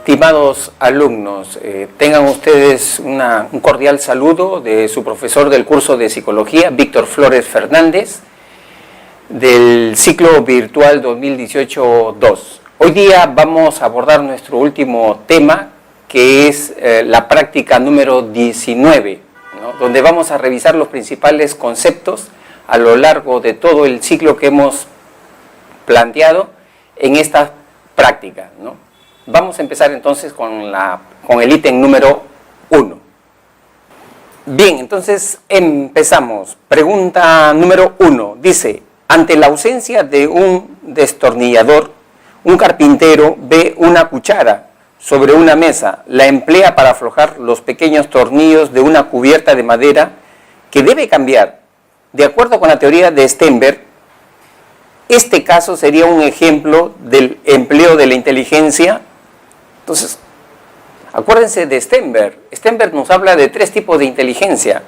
Estimados alumnos, tengan ustedes un cordial saludo de su profesor del curso de Psicología, Víctor Flores Fernández, del ciclo virtual 2018-2. Hoy día vamos a abordar nuestro último tema, que es la práctica número 19, ¿no? Donde vamos a revisar los principales conceptos a lo largo de todo el ciclo que hemos planteado en esta práctica, ¿no? Vamos a empezar entonces con el ítem número 1. Bien, entonces empezamos. Pregunta número 1. Dice, ante la ausencia de un destornillador, un carpintero ve una cuchara sobre una mesa, la emplea para aflojar los pequeños tornillos de una cubierta de madera que debe cambiar. De acuerdo con la teoría de Stenberg, este caso sería un ejemplo del empleo de la inteligencia. Entonces, acuérdense de Stenberg. Stenberg nos habla de 3 tipos de inteligencia,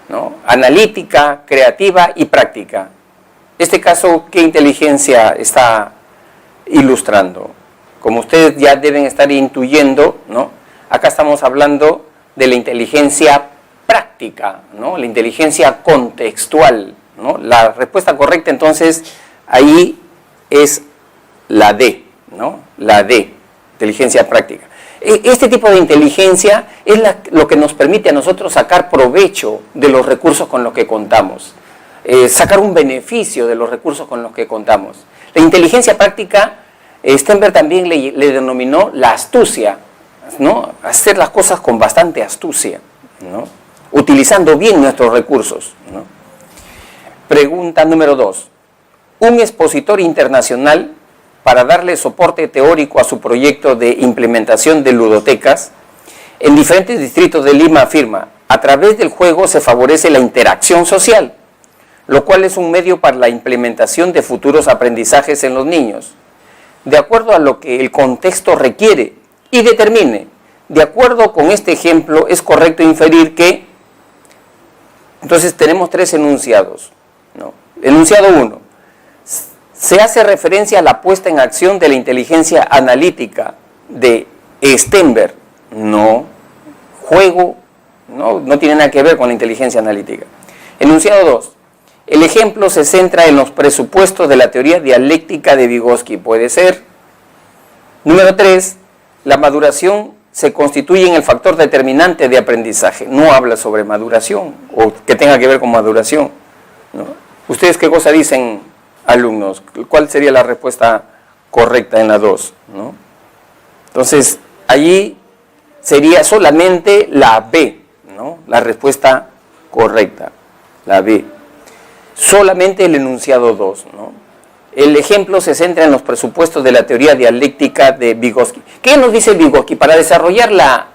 ¿no? Analítica, creativa y práctica. Este caso, ¿qué inteligencia está ilustrando? Como ustedes ya deben estar intuyendo, ¿no? Acá estamos hablando de la inteligencia práctica, ¿no? La inteligencia contextual, ¿no? La respuesta correcta, entonces, ahí es la D, ¿no? La D. Inteligencia práctica. Este tipo de inteligencia es lo que nos permite a nosotros sacar provecho de los recursos con los que contamos, sacar un beneficio de los recursos con los que contamos. La inteligencia práctica, Stenberg también le denominó la astucia, ¿no? Hacer las cosas con bastante astucia, ¿no? Utilizando bien nuestros recursos, ¿no? Pregunta número 2. Un expositor internacional, para darle soporte teórico a su proyecto de implementación de ludotecas, en diferentes distritos de Lima afirma, a través del juego se favorece la interacción social, lo cual es un medio para la implementación de futuros aprendizajes en los niños, de acuerdo a lo que el contexto requiere y determine. De acuerdo con este ejemplo, es correcto inferir que, entonces tenemos 3 enunciados, ¿no? Enunciado 1. Se hace referencia a la puesta en acción de la inteligencia analítica de Stenberg. No, juego no tiene nada que ver con la inteligencia analítica. Enunciado 2. El ejemplo se centra en los presupuestos de la teoría dialéctica de Vygotsky. Puede ser. Número 3. La maduración se constituye en el factor determinante de aprendizaje. No habla sobre maduración o que tenga que ver con maduración, ¿no? ¿Ustedes qué cosa dicen, alumnos? ¿Cuál sería la respuesta correcta en la 2? ¿No? Entonces, allí sería solamente la B, ¿no? La respuesta correcta, la B. Solamente el enunciado 2, ¿no? El ejemplo se centra en los presupuestos de la teoría dialéctica de Vygotsky. ¿Qué nos dice Vygotsky? Para desarrollar la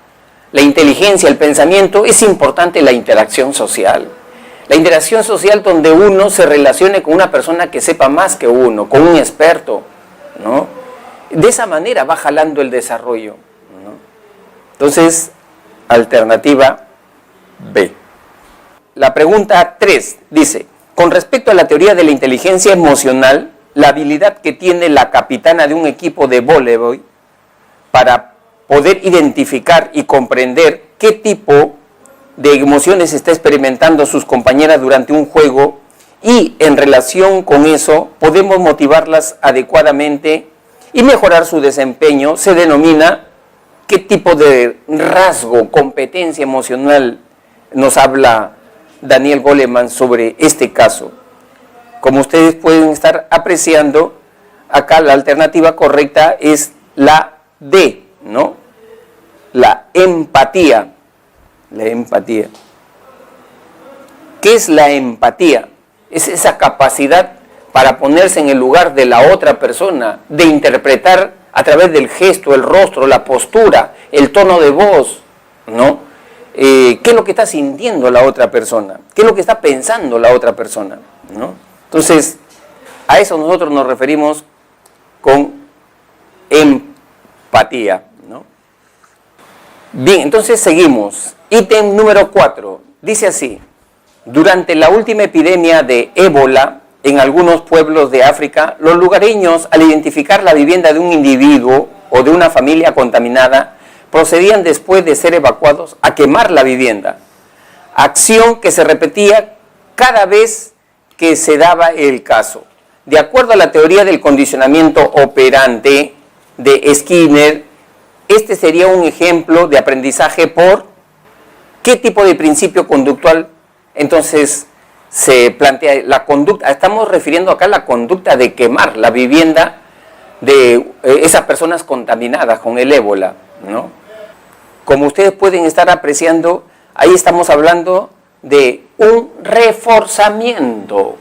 inteligencia, el pensamiento, es importante la interacción social. La interacción social donde uno se relacione con una persona que sepa más que uno, con un experto, ¿no? De esa manera va jalando el desarrollo, ¿no? Entonces, alternativa B. La pregunta 3 dice, con respecto a la teoría de la inteligencia emocional, la habilidad que tiene la capitana de un equipo de voleibol para poder identificar y comprender qué tipo de emociones está experimentando sus compañeras durante un juego y en relación con eso podemos motivarlas adecuadamente y mejorar su desempeño, se denomina qué tipo de rasgo, competencia emocional nos habla Daniel Goleman sobre este caso. Como ustedes pueden estar apreciando, acá la alternativa correcta es la D, ¿no? La empatía. La empatía. ¿Qué es la empatía? Es esa capacidad para ponerse en el lugar de la otra persona, de interpretar a través del gesto, el rostro, la postura, el tono de voz, ¿no? ¿Qué es lo que está sintiendo la otra persona? ¿Qué es lo que está pensando la otra persona? ¿No? Entonces, a eso nosotros nos referimos con empatía, ¿no? Bien, entonces seguimos. Ítem número 4. Dice así, durante la última epidemia de ébola en algunos pueblos de África, los lugareños, al identificar la vivienda de un individuo o de una familia contaminada procedían después de ser evacuados a quemar la vivienda, acción que se repetía cada vez que se daba el caso. De acuerdo a la teoría del condicionamiento operante de Skinner, este sería un ejemplo de aprendizaje por qué tipo de principio conductual. Entonces se plantea la conducta, estamos refiriendo acá a la conducta de quemar la vivienda de esas personas contaminadas con el ébola, ¿no? Como ustedes pueden estar apreciando, ahí estamos hablando de un reforzamiento,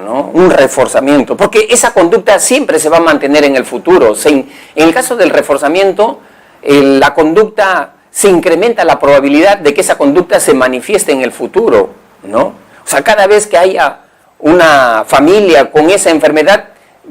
¿no? Un reforzamiento, porque esa conducta siempre se va a mantener en el futuro. En el caso del reforzamiento, la conducta se incrementa la probabilidad de que esa conducta se manifieste en el futuro, ¿no? O sea, cada vez que haya una familia con esa enfermedad,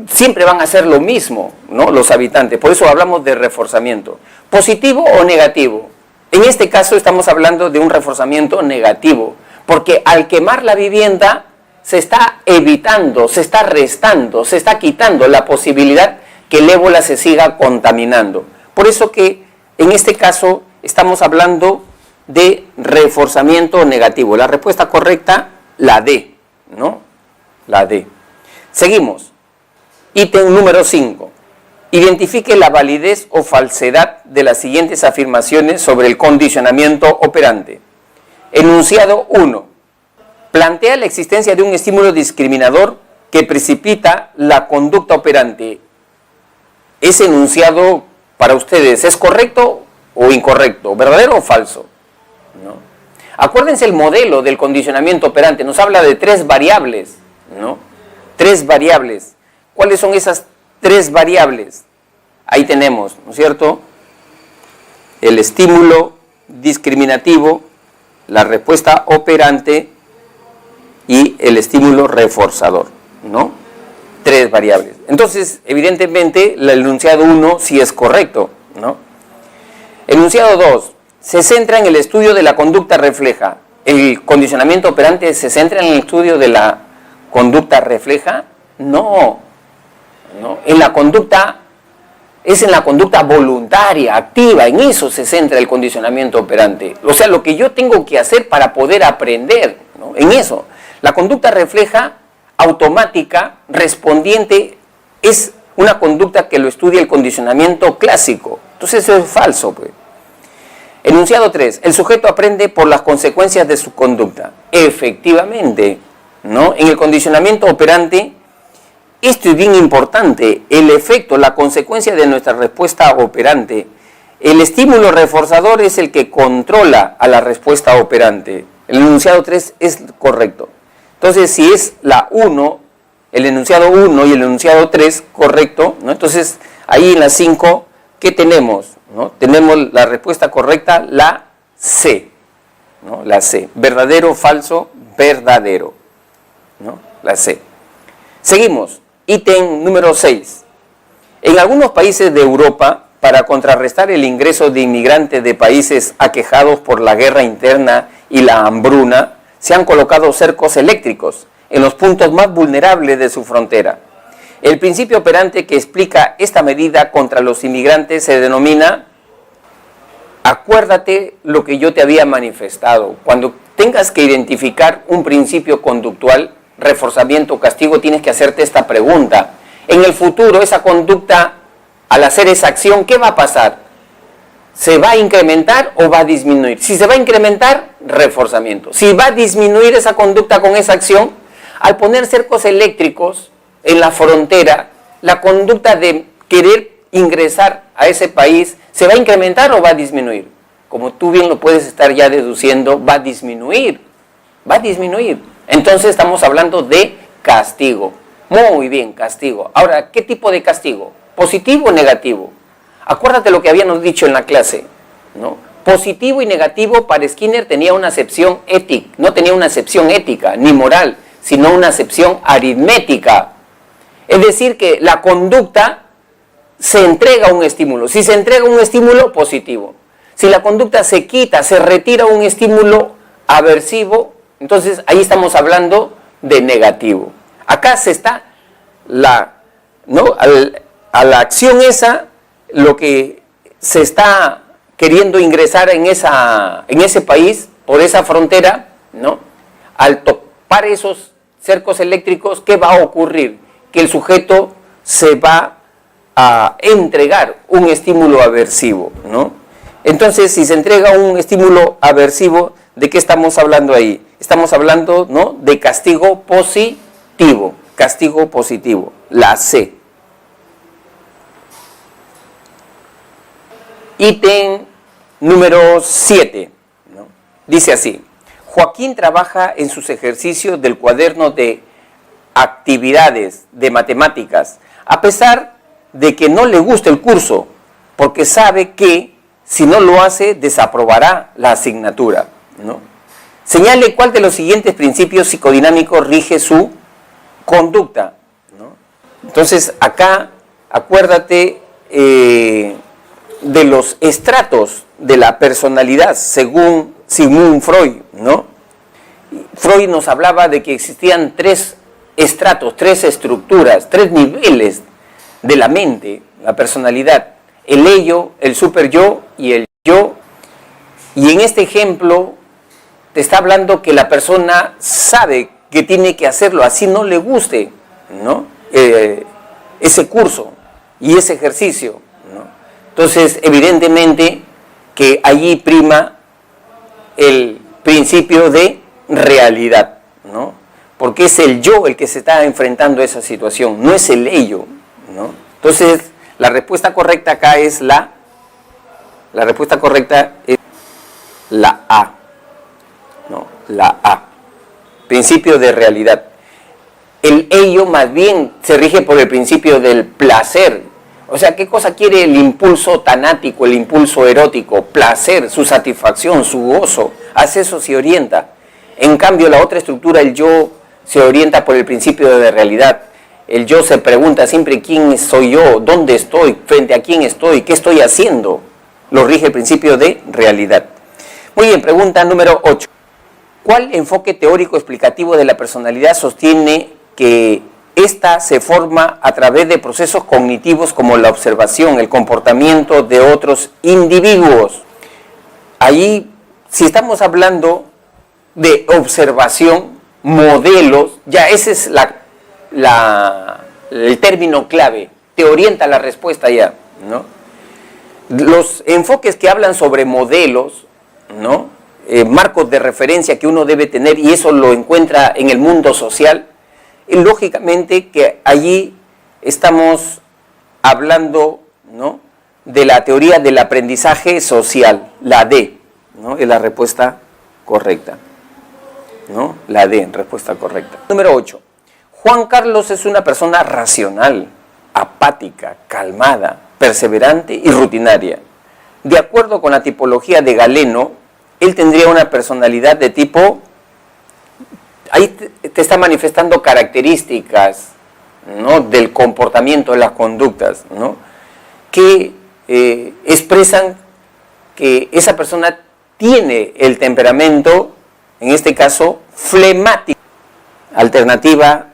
siempre van a hacer lo mismo, ¿no? Los habitantes. Por eso hablamos de reforzamiento. ¿Positivo o negativo? En este caso estamos hablando de un reforzamiento negativo, porque al quemar la vivienda se está evitando, se está restando, se está quitando la posibilidad que el ébola se siga contaminando. Por eso que en este caso estamos hablando de reforzamiento negativo. La respuesta correcta, la D, ¿no? La D. Seguimos. Ítem número 5. Identifique la validez o falsedad de las siguientes afirmaciones sobre el condicionamiento operante. Enunciado 1. Plantea la existencia de un estímulo discriminador que precipita la conducta operante. ¿Ese enunciado para ustedes es correcto o incorrecto? ¿Verdadero o falso? ¿No? Acuérdense el modelo del condicionamiento operante. Nos habla de 3 variables, ¿no? 3 variables. ¿Cuáles son esas 3 variables? Ahí tenemos, ¿no es cierto? El estímulo discriminativo, la respuesta operante y el estímulo reforzador, ¿no? 3 variables. Entonces, evidentemente, el enunciado 1 sí es correcto, ¿no? Enunciado 2. Se centra en el estudio de la conducta refleja. ¿El condicionamiento operante se centra en el estudio de la conducta refleja? No. ¿No? Es en la conducta voluntaria, activa, en eso se centra el condicionamiento operante. O sea, lo que yo tengo que hacer para poder aprender, ¿no? En eso. La conducta refleja, automática, respondiente, es una conducta que lo estudia el condicionamiento clásico. Entonces eso es falso, pues. Enunciado 3. El sujeto aprende por las consecuencias de su conducta. Efectivamente, ¿no? En el condicionamiento operante, esto es bien importante, el efecto, la consecuencia de nuestra respuesta operante. El estímulo reforzador es el que controla a la respuesta operante. El enunciado 3 es correcto. Entonces, si es la 1, el enunciado 1 y el enunciado 3, correcto, ¿no? Entonces, ahí en la 5, ¿qué tenemos? ¿No? Tenemos la respuesta correcta, la C, ¿no? La C. Verdadero, falso, verdadero, ¿no? La C. Seguimos. Ítem número 6. En algunos países de Europa, para contrarrestar el ingreso de inmigrantes de países aquejados por la guerra interna y la hambruna, se han colocado cercos eléctricos en los puntos más vulnerables de su frontera. El principio operante que explica esta medida contra los inmigrantes se denomina, acuérdate lo que yo te había manifestado. Cuando tengas que identificar un principio conductual, reforzamiento o castigo, tienes que hacerte esta pregunta. En el futuro, esa conducta, al hacer esa acción, ¿qué va a pasar? ¿Se va a incrementar o va a disminuir? Si se va a incrementar, reforzamiento. Si va a disminuir esa conducta con esa acción, al poner cercos eléctricos en la frontera, la conducta de querer ingresar a ese país, ¿se va a incrementar o va a disminuir? Como tú bien lo puedes estar ya deduciendo, va a disminuir. Va a disminuir. Entonces estamos hablando de castigo. Muy bien, castigo. Ahora, ¿qué tipo de castigo? ¿Positivo o negativo? Acuérdate lo que habíamos dicho en la clase, ¿no? Positivo y negativo para Skinner tenía una acepción ética, no tenía una acepción ética ni moral, sino una acepción aritmética. Es decir, que la conducta se entrega un estímulo. Si se entrega un estímulo, positivo. Si la conducta se quita, se retira un estímulo aversivo, entonces ahí estamos hablando de negativo. Acá se está a la acción esa, lo que se está queriendo ingresar en ese país, por esa frontera, ¿no? Al topar esos cercos eléctricos, ¿qué va a ocurrir? Que el sujeto se va a entregar un estímulo aversivo, ¿no? Entonces, si se entrega un estímulo aversivo, ¿de qué estamos hablando ahí? Estamos hablando, ¿no?, de castigo positivo, la C. Ítem número 7, ¿no? Dice así: Joaquín trabaja en sus ejercicios del cuaderno de actividades de matemáticas, a pesar de que no le gusta el curso, porque sabe que si no lo hace, desaprobará la asignatura, ¿no? Señale cuál de los siguientes principios psicodinámicos rige su conducta, ¿no? Entonces, acá, acuérdate de los estratos de la personalidad, según Sigmund Freud, ¿no? Freud nos hablaba de que existían 3 estratos, 3 estructuras, 3 niveles de la mente, la personalidad: el ello, el superyo y el yo. Y en este ejemplo te está hablando que la persona sabe que tiene que hacerlo, así no le guste, ¿no?, ese curso y ese ejercicio, ¿no? Entonces, evidentemente que allí prima el principio de realidad, ¿no? Porque es el yo el que se está enfrentando a esa situación, no es el ello, ¿no? Entonces, la respuesta correcta acá es la A, ¿no? La A, principio de realidad. El ello más bien se rige por el principio del placer. O sea, ¿qué cosa quiere el impulso tanático, el impulso erótico? Placer, su satisfacción, su gozo. Hacia eso se orienta. En cambio, la otra estructura, el yo, se orienta por el principio de realidad. El yo se pregunta siempre: ¿quién soy yo? ¿Dónde estoy? ¿Frente a quién estoy? ¿Qué estoy haciendo? Lo rige el principio de realidad. Muy bien, pregunta número 8. ¿Cuál enfoque teórico explicativo de la personalidad sostiene que esta se forma a través de procesos cognitivos como la observación, el comportamiento de otros individuos? Allí, si estamos hablando de observación, modelos, ya ese es el término clave, te orienta la respuesta ya, ¿no? Los enfoques que hablan sobre modelos, ¿no?, marcos de referencia que uno debe tener, y eso lo encuentra en el mundo social, y lógicamente que allí estamos hablando, ¿no?, de la teoría del aprendizaje social, la D, ¿no?, es la respuesta correcta, ¿no? La D, respuesta correcta. Número 8. Juan Carlos es una persona racional, apática, calmada, perseverante y rutinaria. De acuerdo con la tipología de Galeno, él tendría una personalidad de tipo... Ahí te está manifestando características, ¿no?, del comportamiento, de las conductas, ¿no?, que expresan que esa persona tiene el temperamento, en este caso, flemático. Alternativa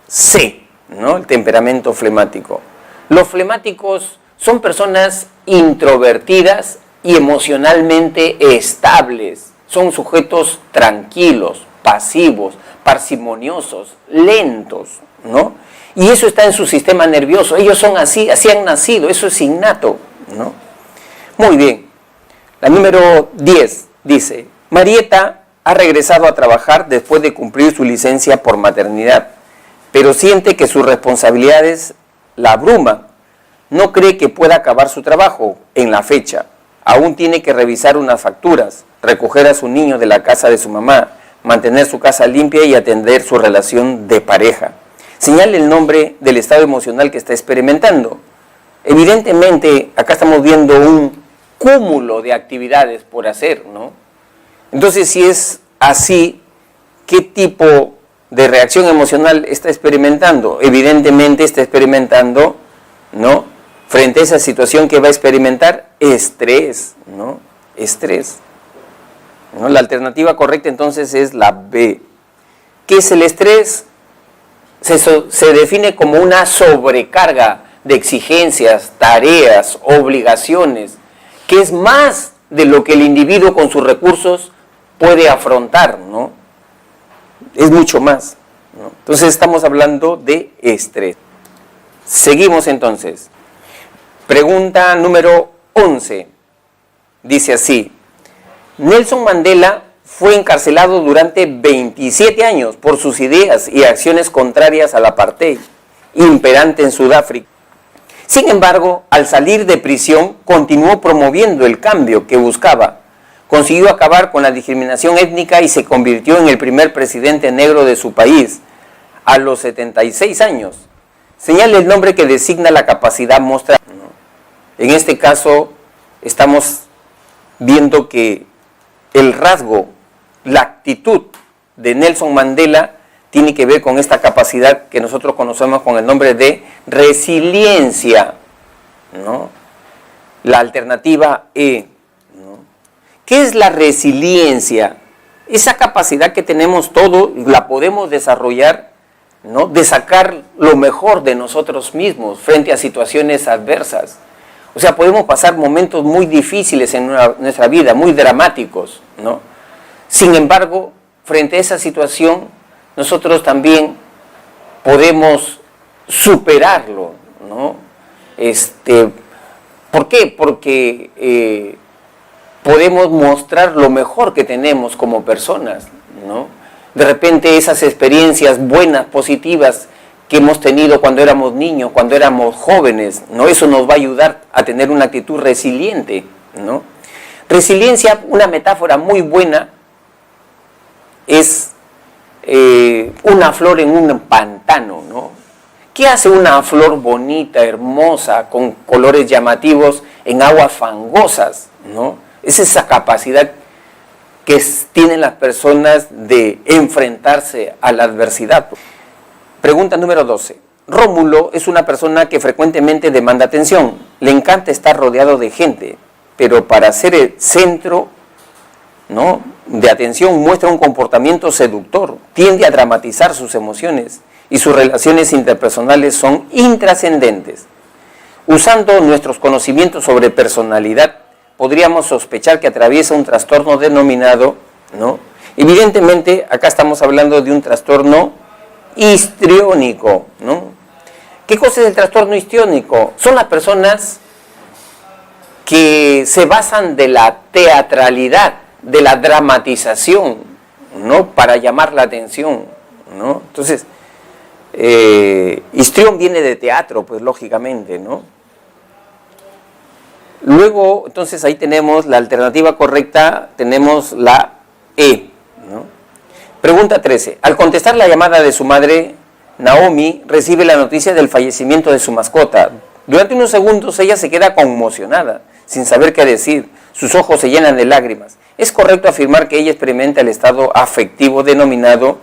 C, ¿no?, el temperamento flemático. Los flemáticos son personas introvertidas y emocionalmente estables. Son sujetos tranquilos, pasivos, parsimoniosos, lentos, ¿no? Y eso está en su sistema nervioso. Ellos son así han nacido, eso es innato, ¿no? Muy bien. La número 10 dice: Marieta ha regresado a trabajar después de cumplir su licencia por maternidad, pero siente que sus responsabilidades la abruman. No cree que pueda acabar su trabajo en la fecha. Aún tiene que revisar unas facturas, recoger a su niño de la casa de su mamá, mantener su casa limpia y atender su relación de pareja. Señale el nombre del estado emocional que está experimentando. Evidentemente, acá estamos viendo un cúmulo de actividades por hacer, ¿no? Entonces, si es así, ¿qué tipo de reacción emocional está experimentando? Evidentemente está experimentando, ¿no?, frente a esa situación que va a experimentar, estrés, ¿no? Estrés, ¿no? La alternativa correcta entonces es la B. ¿Qué es el estrés? Se define como una sobrecarga de exigencias, tareas, obligaciones, que es más de lo que el individuo con sus recursos puede afrontar, ¿no? Es mucho más, ¿no? Entonces estamos hablando de estrés. Seguimos entonces. Pregunta número 11. Dice así: Nelson Mandela fue encarcelado durante 27 años por sus ideas y acciones contrarias al apartheid imperante en Sudáfrica. Sin embargo, al salir de prisión, continuó promoviendo el cambio que buscaba. Consiguió acabar con la discriminación étnica y se convirtió en el primer presidente negro de su país a los 76 años. Señala el nombre que designa la capacidad mostrada. En este caso, estamos viendo que el rasgo, la actitud de Nelson Mandela tiene que ver con esta capacidad que nosotros conocemos con el nombre de resiliencia, ¿no? La alternativa E, ¿no? ¿Qué es la resiliencia? Esa capacidad que tenemos todos, la podemos desarrollar, ¿no? De sacar lo mejor de nosotros mismos frente a situaciones adversas. O sea, podemos pasar momentos muy difíciles en nuestra vida, muy dramáticos, ¿no? Sin embargo, frente a esa situación, nosotros también podemos superarlo, ¿no? ¿Por qué? Porque podemos mostrar lo mejor que tenemos como personas, ¿no? De repente esas experiencias buenas, positivas, que hemos tenido cuando éramos niños, cuando éramos jóvenes, ¿no? Eso nos va a ayudar a tener una actitud resiliente, ¿no? Resiliencia, una metáfora muy buena, es una flor en un pantano, ¿no? ¿Qué hace una flor bonita, hermosa, con colores llamativos en aguas fangosas, ¿no? Es esa capacidad que tienen las personas de enfrentarse a la adversidad. Pregunta número 12. Rómulo es una persona que frecuentemente demanda atención. Le encanta estar rodeado de gente, pero para ser el centro, ¿no?, de atención muestra un comportamiento seductor, tiende a dramatizar sus emociones y sus relaciones interpersonales son intrascendentes. Usando nuestros conocimientos sobre personalidad, podríamos sospechar que atraviesa un trastorno denominado, ¿no? Evidentemente, acá estamos hablando de un trastorno histriónico, ¿no? ¿Qué cosa es el trastorno histriónico? Son las personas que se basan de la teatralidad, de la dramatización, ¿no?, para llamar la atención, ¿no? Entonces, histrión viene de teatro, pues lógicamente, ¿no? Luego, entonces ahí tenemos la alternativa correcta, tenemos la E, ¿no? Pregunta 13. Al contestar la llamada de su madre, Naomi recibe la noticia del fallecimiento de su mascota. Durante unos segundos ella se queda conmocionada, sin saber qué decir. Sus ojos se llenan de lágrimas. Es correcto afirmar que ella experimenta el estado afectivo denominado,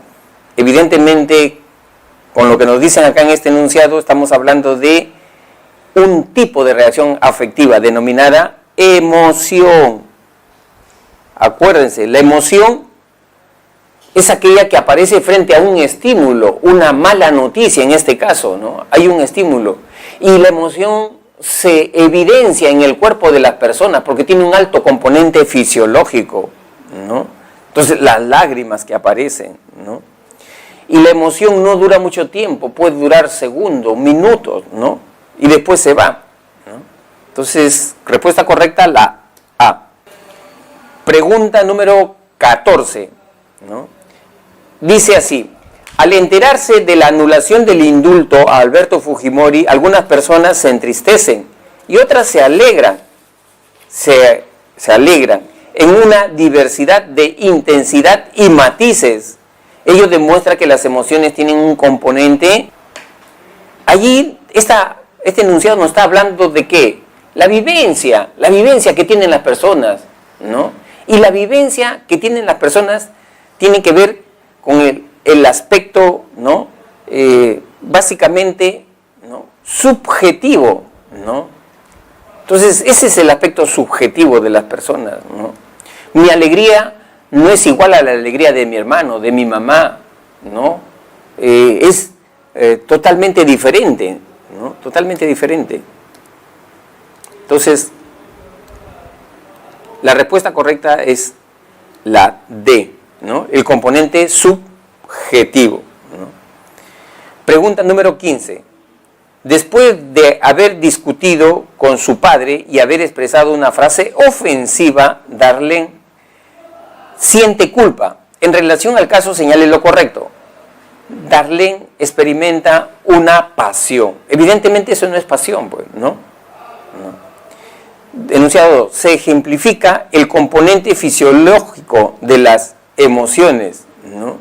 evidentemente, con lo que nos dicen acá en este enunciado, estamos hablando de un tipo de reacción afectiva denominada emoción. Acuérdense, la emoción es aquella que aparece frente a un estímulo, una mala noticia en este caso, ¿no? Hay un estímulo y la emoción se evidencia en el cuerpo de las personas porque tiene un alto componente fisiológico, ¿no? Entonces las lágrimas que aparecen, ¿no? Y la emoción no dura mucho tiempo, puede durar segundos, minutos, ¿no? Y después se va, ¿no? Entonces, respuesta correcta, la A. Pregunta número 14, ¿no? Dice así: al enterarse de la anulación del indulto a Alberto Fujimori, algunas personas se entristecen y otras se alegran. Se alegran en una diversidad de intensidad y matices. Ello demuestra que las emociones tienen un componente. Allí, este enunciado nos está hablando de ¿qué? La vivencia que tienen las personas, ¿no? Y la vivencia que tienen las personas tiene que ver con el aspecto, ¿no? Básicamente, ¿no?, subjetivo, ¿no? Entonces, ese es el aspecto subjetivo de las personas, ¿no? Mi alegría no es igual a la alegría de mi hermano, de mi mamá, ¿no? Es totalmente diferente, ¿no? Totalmente diferente. Entonces, la respuesta correcta es la D, ¿no? El componente subjetivo, ¿no? Pregunta número 15. Después de haber discutido con su padre y haber expresado una frase ofensiva, Darlene siente culpa. En relación al caso, señale lo correcto. Darlene experimenta una pasión. Evidentemente eso no es pasión, pues, ¿no? Enunciado, se ejemplifica el componente fisiológico de las emociones, ¿no?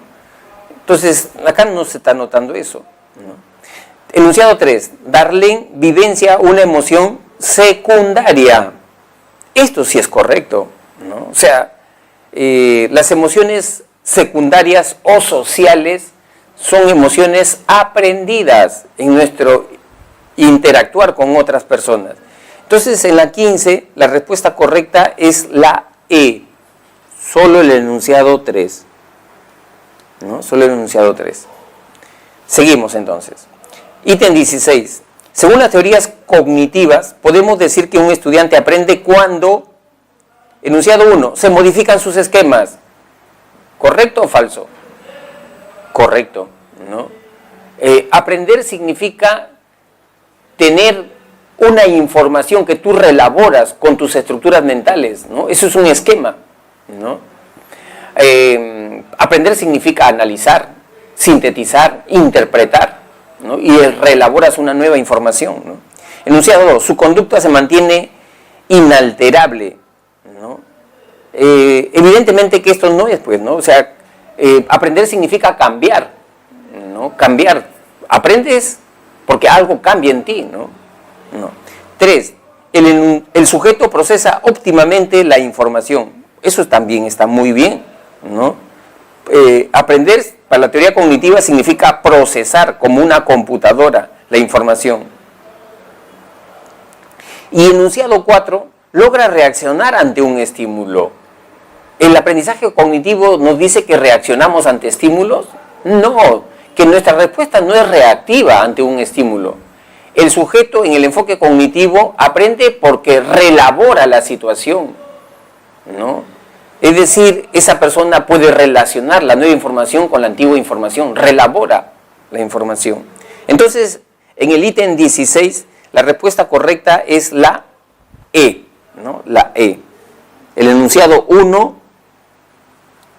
Entonces, acá no se está notando eso, ¿no? Enunciado 3, Darlene vivencia una emoción secundaria. Esto sí es correcto, ¿no? O sea, las emociones secundarias o sociales son emociones aprendidas en nuestro interactuar con otras personas. Entonces, en la 15, la respuesta correcta es la E, solo el enunciado 3, ¿no? Solo el enunciado 3. Seguimos entonces. Ítem 16. Según las teorías cognitivas, podemos decir que un estudiante aprende cuando, enunciado 1, se modifican sus esquemas. ¿Correcto o falso? Correcto, ¿no? Aprender significa tener una información que tú reelaboras con tus estructuras mentales, ¿no? Eso es un esquema, ¿no? Aprender significa analizar, sintetizar, interpretar, ¿no? Y reelaboras una nueva información, ¿no? Enunciado 2, su conducta se mantiene inalterable, ¿no? Evidentemente que esto no es, pues, ¿no? O sea, aprender significa cambiar, ¿no? Cambiar. Aprendes porque algo cambia en ti, ¿no? 3. El sujeto procesa óptimamente la información. Eso también está muy bien, ¿no? Aprender para la teoría cognitiva significa procesar como una computadora la información. Y enunciado 4, logra reaccionar ante un estímulo. ¿El aprendizaje cognitivo nos dice que reaccionamos ante estímulos? No, que nuestra respuesta no es reactiva ante un estímulo. El sujeto en el enfoque cognitivo aprende porque relabora la situación, ¿no? Es decir, esa persona puede relacionar la nueva información con la antigua información, relabora la información. Entonces, en el ítem 16, la respuesta correcta es la E, ¿no? La E. El enunciado 1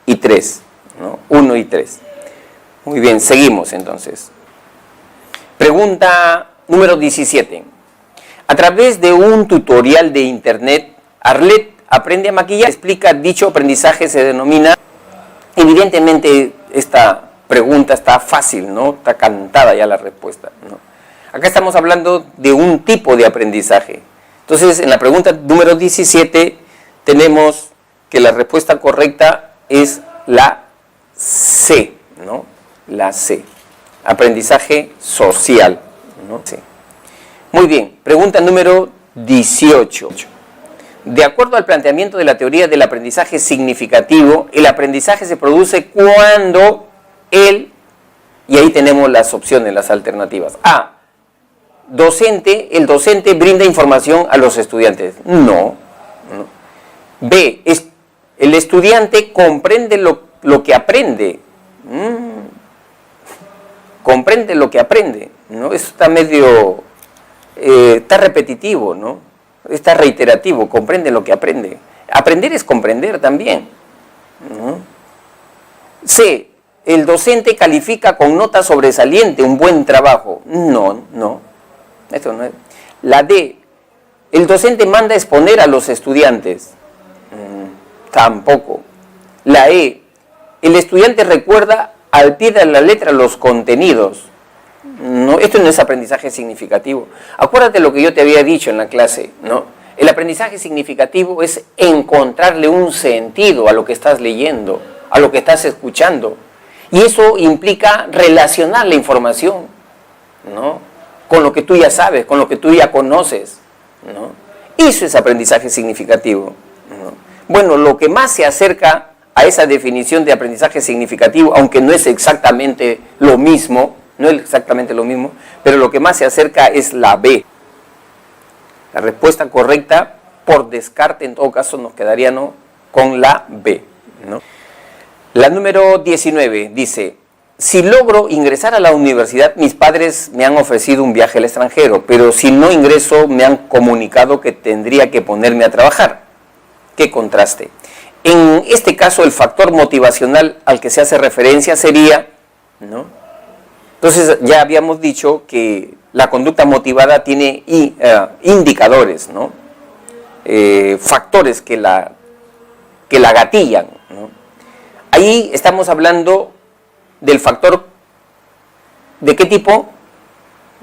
y 3, ¿no? 1 y 3. Muy bien, seguimos entonces. Pregunta número 17. A través de un tutorial de internet, Arlette aprende a maquillar. Explica dicho aprendizaje se denomina. Evidentemente esta pregunta está fácil, ¿no? Está cantada ya la respuesta, ¿no? Acá estamos hablando de un tipo de aprendizaje. Entonces, en la pregunta número 17 tenemos que la respuesta correcta es la C, ¿no? La C. Aprendizaje social, ¿no? Sí. Muy bien, pregunta número 18. De acuerdo al planteamiento de la teoría del aprendizaje significativo, el aprendizaje se produce cuando y ahí tenemos las opciones, las alternativas. A, el docente brinda información a los estudiantes. No. B, el estudiante comprende lo que aprende. Comprende lo que aprende, ¿no? Eso está medio, está repetitivo, ¿no? Está reiterativo, comprende lo que aprende. Aprender es comprender también, ¿no? C, el docente califica con nota sobresaliente un buen trabajo. No, esto no es. La D, el docente manda exponer a los estudiantes. Tampoco. La E, el estudiante recuerda al pie de la letra los contenidos. No, esto no es aprendizaje significativo. Acuérdate lo que yo te había dicho en la clase, ¿no? El aprendizaje significativo es encontrarle un sentido a lo que estás leyendo, a lo que estás escuchando. Y eso implica relacionar la información, ¿no? Con lo que tú ya sabes, con lo que tú ya conoces, ¿no? Eso es aprendizaje significativo, ¿no? Bueno, lo que más se acerca a esa definición de aprendizaje significativo, aunque no es exactamente lo mismo, no es exactamente lo mismo, pero lo que más se acerca es la B. La respuesta correcta, por descarte, en todo caso, nos quedaría, ¿no?, con la B, ¿no? La número 19 dice: si logro ingresar a la universidad, mis padres me han ofrecido un viaje al extranjero, pero si no ingreso, me han comunicado que tendría que ponerme a trabajar. ¿Qué contraste? En este caso, el factor motivacional al que se hace referencia sería, ¿no? Entonces, ya habíamos dicho que la conducta motivada tiene indicadores, ¿no? Factores que la gatillan, ¿no? Ahí estamos hablando del factor, ¿de qué tipo?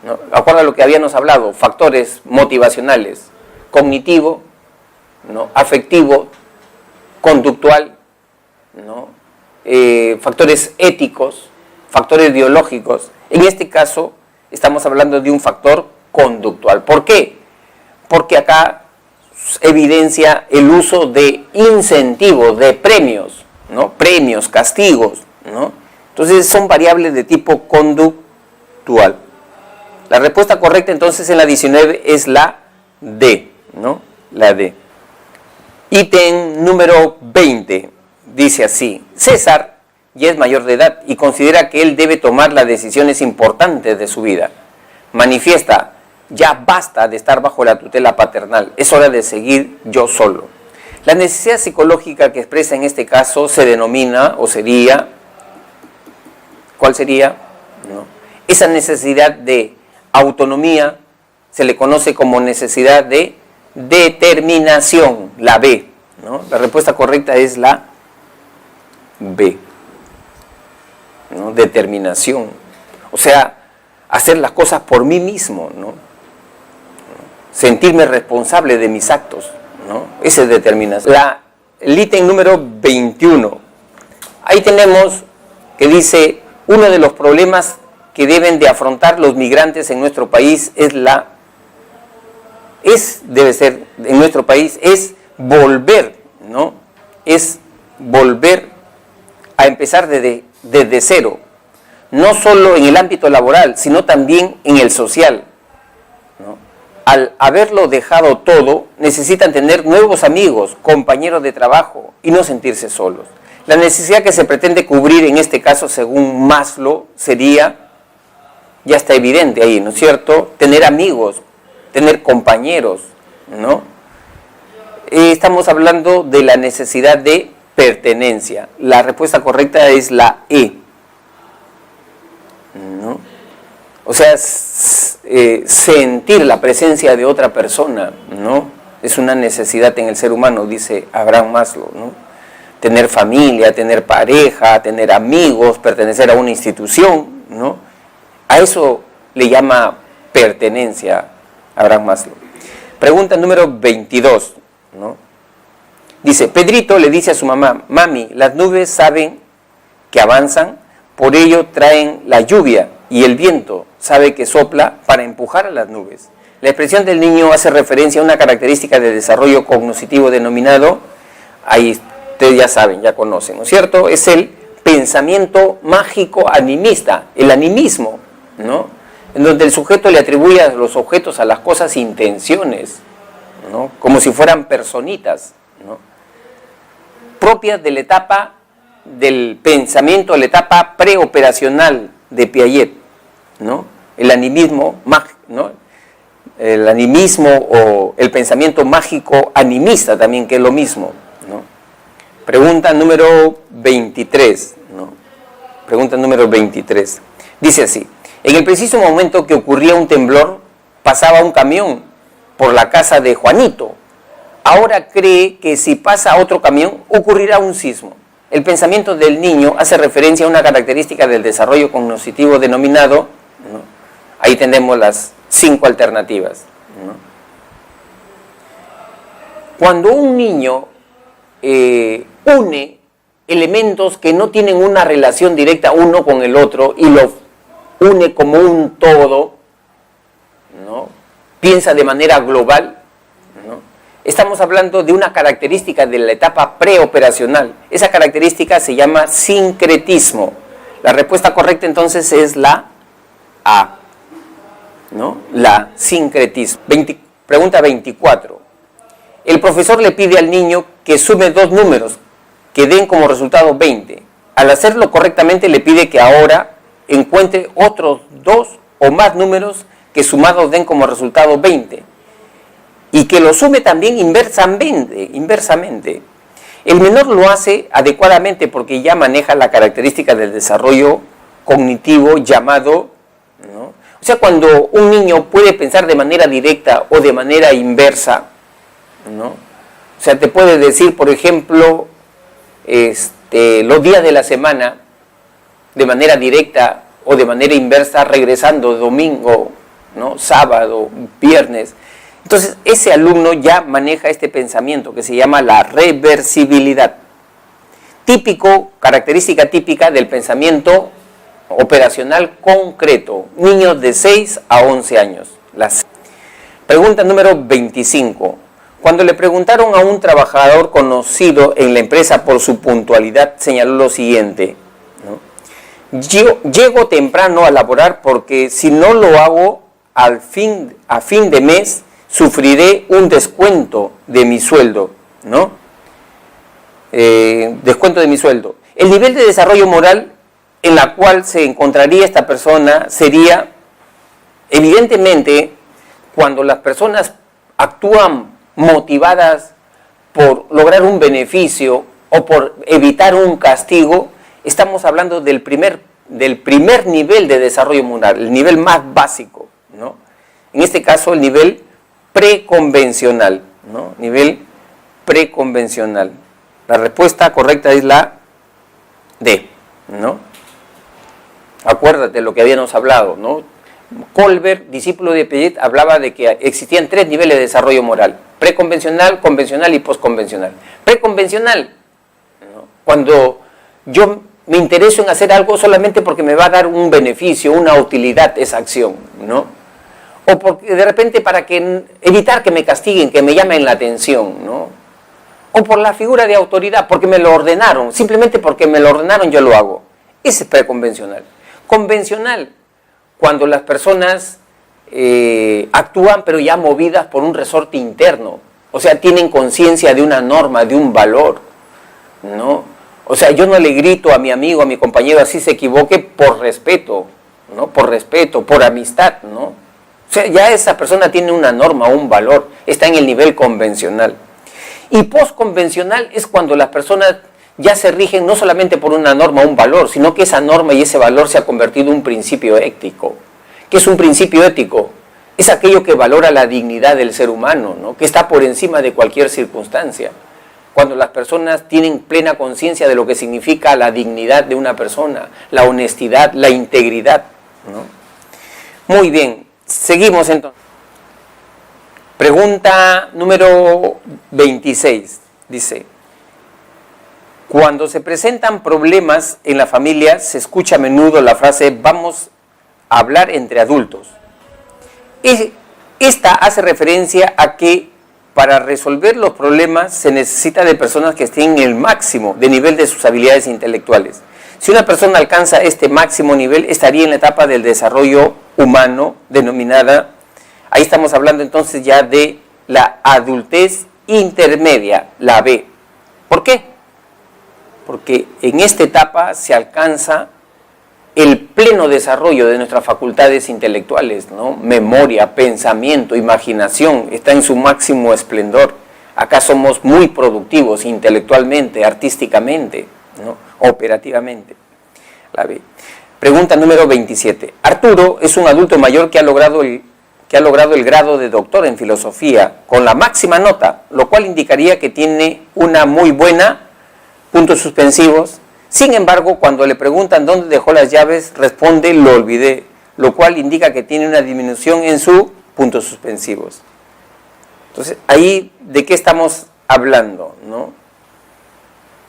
¿No? Acuerda lo que habíamos hablado, factores motivacionales: cognitivo, ¿no?, afectivo, conductual, ¿no?, factores éticos, factores biológicos. En este caso estamos hablando de un factor conductual. ¿Por qué? Porque acá evidencia el uso de incentivos, de premios, ¿no?, premios, castigos, ¿no? Entonces son variables de tipo conductual. La respuesta correcta entonces en la 19 es la D, ¿no? La D. Ítem número 20 dice así: César ya es mayor de edad y considera que él debe tomar las decisiones importantes de su vida. Manifiesta: ya basta de estar bajo la tutela paternal, es hora de seguir yo solo. La necesidad psicológica que expresa en este caso se denomina, o sería, ¿cuál sería? ¿No? Esa necesidad de autonomía se le conoce como necesidad de determinación, la B, ¿no? La respuesta correcta es la B, ¿no? Determinación. O sea, hacer las cosas por mí mismo, ¿no? Sentirme responsable de mis actos, ¿no? Esa es determinación. El ítem número 21. Ahí tenemos que dice: uno de los problemas que deben de afrontar los migrantes en nuestro país debe ser en nuestro país, es volver, ¿no? Es volver a empezar desde cero, no solo en el ámbito laboral, sino también en el social, ¿no? Al haberlo dejado todo, necesitan tener nuevos amigos, compañeros de trabajo y no sentirse solos. La necesidad que se pretende cubrir en este caso, según Maslow, sería, ya está evidente ahí, ¿no es cierto?, tener amigos, tener compañeros, ¿no? Estamos hablando de la necesidad de pertenencia. La respuesta correcta es la E, ¿no? O sea, sentir la presencia de otra persona, ¿no?, es una necesidad en el ser humano, dice Abraham Maslow, ¿no? Tener familia, tener pareja, tener amigos, pertenecer a una institución, ¿no? A eso le llama pertenencia Abraham Maslow. Pregunta número 22, ¿no? Dice: Pedrito le dice a su mamá: mami, las nubes saben que avanzan, por ello traen la lluvia, y el viento sabe que sopla para empujar a las nubes. La expresión del niño hace referencia a una característica del desarrollo cognitivo denominado, ahí ustedes ya saben, ya conocen, ¿no es cierto?, es el pensamiento mágico animista, el animismo, ¿no?, en donde el sujeto le atribuye a los objetos, a las cosas, intenciones, ¿no?, como si fueran personitas, ¿no?, propias de la etapa del pensamiento, la etapa preoperacional de Piaget, ¿no? El animismo, ¿no?, el animismo o el pensamiento mágico animista también, que es lo mismo, ¿no? Pregunta número 23, ¿no? Pregunta número 23. Dice así: en el preciso momento que ocurría un temblor, pasaba un camión por la casa de Juanito. Ahora cree que si pasa otro camión, ocurrirá un sismo. El pensamiento del niño hace referencia a una característica del desarrollo cognitivo denominado, ¿no?, ahí tenemos las 5 alternativas, ¿no? Cuando un niño une elementos que no tienen una relación directa uno con el otro y lo une como un todo, ¿no?, piensa de manera global, ¿no?, estamos hablando de una característica de la etapa preoperacional. Esa característica se llama sincretismo. La respuesta correcta entonces es la A, ¿no? La sincretismo. Pregunta 24. El profesor le pide al niño que sume dos números que den como resultado 20. Al hacerlo correctamente le pide que ahora encuentre otros dos o más números que sumados den como resultado 20 y que lo sume también inversamente. El menor lo hace adecuadamente porque ya maneja la característica del desarrollo cognitivo llamado, ¿no? O sea, cuando un niño puede pensar de manera directa o de manera inversa, ¿no? O sea, te puede decir, por ejemplo, los días de la semana de manera directa o de manera inversa, regresando domingo, ¿no? Sábado, viernes. Entonces, ese alumno ya maneja este pensamiento que se llama la reversibilidad. Característica típica del pensamiento operacional concreto. Niños de 6 a 11 años. Pregunta número 25. Cuando le preguntaron a un trabajador conocido en la empresa por su puntualidad, señaló lo siguiente, ¿no? Yo llego temprano a laborar porque si no lo hago a fin de mes, sufriré un descuento de mi sueldo, ¿no? Descuento de mi sueldo. El nivel de desarrollo moral en la cual se encontraría esta persona sería, evidentemente, cuando las personas actúan motivadas por lograr un beneficio o por evitar un castigo, estamos hablando del primer nivel de desarrollo moral, el nivel más básico, ¿no? En este caso, el nivel preconvencional, ¿no? Nivel preconvencional. La respuesta correcta es la D, ¿no? Acuérdate de lo que habíamos hablado, ¿no? Colbert, discípulo de Piaget, hablaba de que existían tres niveles de desarrollo moral: preconvencional, convencional y posconvencional. Preconvencional, ¿no? Cuando yo me intereso en hacer algo solamente porque me va a dar un beneficio, una utilidad esa acción, ¿no? O porque de repente para evitar que me castiguen, que me llamen la atención, ¿no? O por la figura de autoridad, porque me lo ordenaron, simplemente porque me lo ordenaron yo lo hago. Ese es preconvencional. Convencional, cuando las personas actúan pero ya movidas por un resorte interno, o sea, tienen conciencia de una norma, de un valor, ¿no? O sea, yo no le grito a mi amigo, a mi compañero, así se equivoque, por respeto, ¿no? Por respeto, por amistad, ¿no? O sea, ya esa persona tiene una norma, un valor, está en el nivel convencional. Y postconvencional es cuando las personas ya se rigen no solamente por una norma, un valor, sino que esa norma y ese valor se ha convertido en un principio ético. ¿Qué es un principio ético? Es aquello que valora la dignidad del ser humano, ¿no? Que está por encima de cualquier circunstancia. Cuando las personas tienen plena conciencia de lo que significa la dignidad de una persona, la honestidad, la integridad, ¿no? Muy bien, seguimos entonces. Pregunta número 26, dice: cuando se presentan problemas en la familia, se escucha a menudo la frase "vamos a hablar entre adultos". Esta hace referencia a que para resolver los problemas se necesita de personas que estén en el máximo de nivel de sus habilidades intelectuales. Si una persona alcanza este máximo nivel, estaría en la etapa del desarrollo humano denominada, ahí estamos hablando entonces ya de la adultez intermedia, la B. ¿Por qué? Porque en esta etapa se alcanza el pleno desarrollo de nuestras facultades intelectuales, ¿no? Memoria, pensamiento, imaginación, está en su máximo esplendor. Acá somos muy productivos intelectualmente, artísticamente, ¿no? Operativamente. La B. Pregunta número 27. Arturo es un adulto mayor que ha logrado el grado de doctor en filosofía con la máxima nota, lo cual indicaría que tiene una muy buena, puntos suspensivos. Sin embargo, cuando le preguntan dónde dejó las llaves, responde "lo olvidé", lo cual indica que tiene una disminución en sus puntos suspensivos. Entonces, ahí, ¿de qué estamos hablando, no?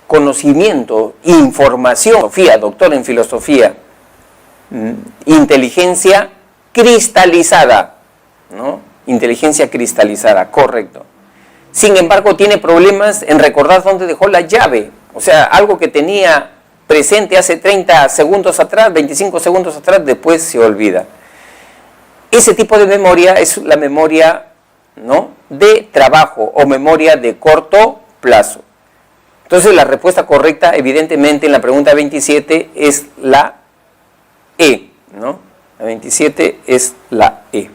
Conocimiento, información, filosofía, doctor en filosofía, inteligencia cristalizada, ¿no? Inteligencia cristalizada, correcto. Sin embargo, tiene problemas en recordar dónde dejó la llave. O sea, algo que tenía presente hace 30 segundos atrás, 25 segundos atrás, después se olvida. ese tipo de memoria es la memoria, ¿no?, de trabajo o memoria de corto plazo. Entonces la respuesta correcta, evidentemente, en la pregunta 27 es la E, ¿no? La 27 es la E.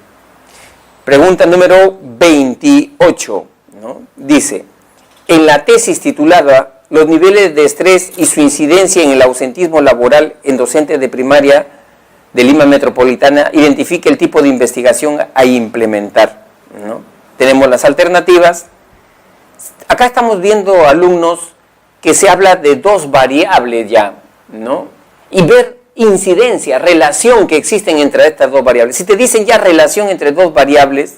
Pregunta número 28, ¿no? Dice, en la tesis titulada Los niveles de estrés y su incidencia en el ausentismo laboral en docentes de primaria de Lima Metropolitana, identifique el tipo de investigación a implementar, ¿no? Tenemos las alternativas. Acá estamos viendo, alumnos, que se habla de dos variables ya, ¿no? Y ver incidencia, relación que existen entre estas dos variables. Si te dicen ya relación entre dos variables,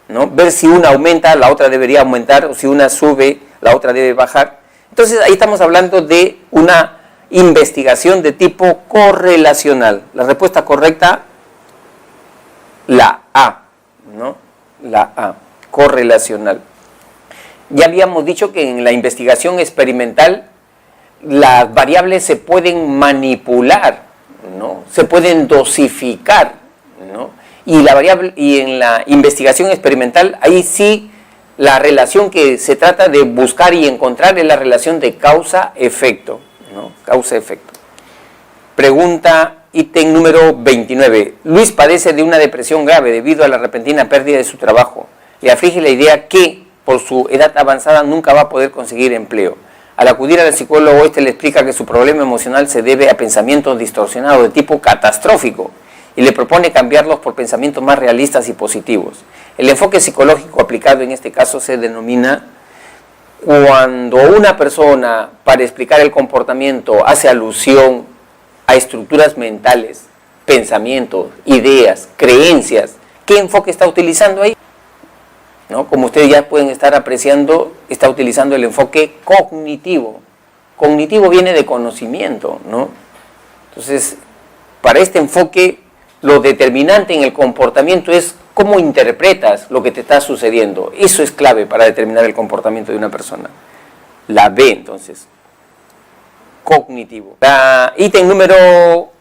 ¿no?, ver si una aumenta, la otra debería aumentar, o si una sube, la otra debe bajar. Entonces ahí estamos hablando de una investigación de tipo correlacional. La respuesta correcta, la A, ¿no? La A, correlacional. Ya habíamos dicho que en la investigación experimental las variables se pueden manipular, ¿no? Se pueden dosificar, ¿no? Y en la investigación experimental, ahí sí la relación que se trata de buscar y encontrar es la relación de causa-efecto, ¿no? Causa-efecto. Pregunta ítem número 29. Luis padece de una depresión grave debido a la repentina pérdida de su trabajo. Le aflige la idea que, por su edad avanzada, nunca va a poder conseguir empleo. Al acudir al psicólogo, este le explica que su problema emocional se debe a pensamientos distorsionados de tipo catastrófico y le propone cambiarlos por pensamientos más realistas y positivos. El enfoque psicológico aplicado en este caso se denomina cuando una persona, para explicar el comportamiento, hace alusión a estructuras mentales, pensamientos, ideas, creencias. ¿Qué enfoque está utilizando ahí? ¿No? Como ustedes ya pueden estar apreciando, está utilizando el enfoque cognitivo. Cognitivo viene de conocimiento, ¿no? Entonces, para este enfoque, lo determinante en el comportamiento es cómo interpretas lo que te está sucediendo. Eso es clave para determinar el comportamiento de una persona. La B, entonces, cognitivo. La ítem número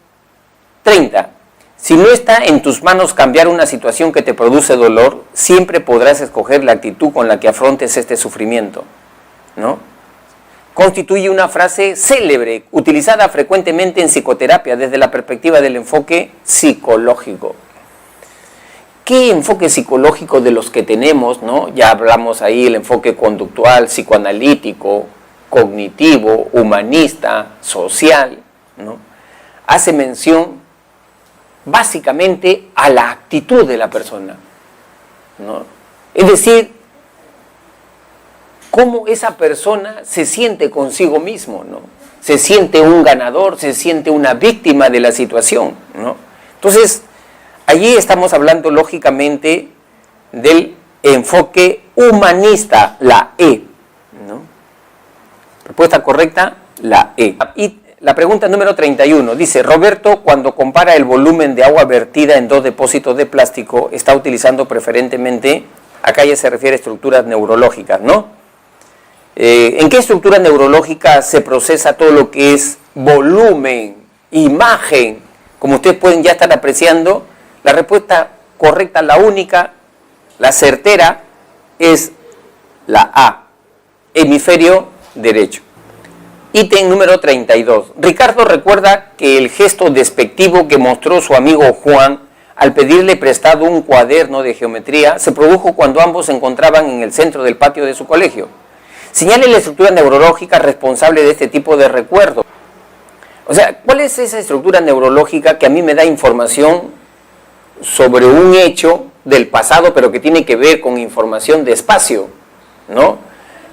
30. Si no está en tus manos cambiar una situación que te produce dolor, siempre podrás escoger la actitud con la que afrontes este sufrimiento, ¿no? Constituye una frase célebre, utilizada frecuentemente en psicoterapia desde la perspectiva del enfoque psicológico. ¿Qué enfoque psicológico de los que tenemos, ¿no? Ya hablamos ahí el enfoque conductual, psicoanalítico, cognitivo, humanista, social, ¿no? Hace mención básicamente a la actitud de la persona, ¿no? Es decir, cómo esa persona se siente consigo mismo, ¿no? Se siente un ganador, se siente una víctima de la situación, ¿no? Entonces, allí estamos hablando lógicamente del enfoque humanista, la E, ¿no? Respuesta correcta, la E. Y la pregunta número 31 dice, Roberto, cuando compara el volumen de agua vertida en dos depósitos de plástico, está utilizando preferentemente, acá ya se refiere a estructuras neurológicas, ¿no? ¿En qué estructura neurológica se procesa todo lo que es volumen, imagen? Como ustedes pueden ya estar apreciando, la respuesta correcta, la única, la certera, es la A, hemisferio derecho. Ítem número 32. Ricardo recuerda que el gesto despectivo que mostró su amigo Juan al pedirle prestado un cuaderno de geometría se produjo cuando ambos se encontraban en el centro del patio de su colegio. Señale la estructura neurológica responsable de este tipo de recuerdo. O sea, ¿cuál es esa estructura neurológica que a mí me da información sobre un hecho del pasado, pero que tiene que ver con información de espacio, ¿no?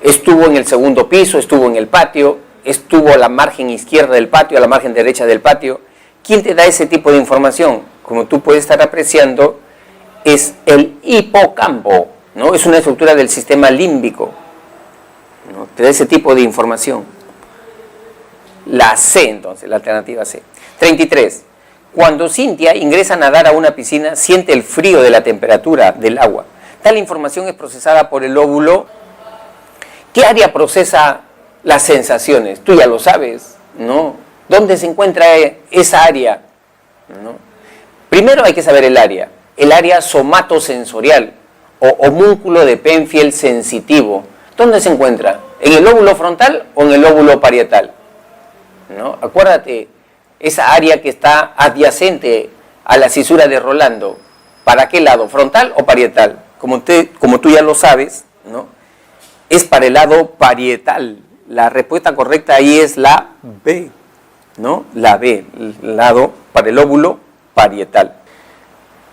Estuvo en el segundo piso, estuvo en el patio, estuvo a la margen izquierda del patio, a la margen derecha del patio. ¿Quién te da ese tipo de información? Como tú puedes estar apreciando, es el hipocampo, ¿no? Es una estructura del sistema límbico, ¿no? Te da ese tipo de información. La C, entonces, la alternativa C. 33. Cuando Cintia ingresa a nadar a una piscina, siente el frío de la temperatura del agua. Tal información es procesada por el lóbulo. ¿Qué área procesa las sensaciones? Tú ya lo sabes, ¿no? ¿Dónde se encuentra esa área? ¿No? Primero hay que saber el área. el área somatosensorial o homúnculo de Penfield sensitivo. ¿Dónde se encuentra? ¿En el lóbulo frontal o en el lóbulo parietal? ¿No? Acuérdate, esa área que está adyacente a la cisura de Rolando, ¿para qué lado? ¿Frontal o parietal? Como tú ya lo sabes, ¿no? Es para el lado parietal. La respuesta correcta ahí es la B, ¿no? La B, el lado para el lóbulo parietal.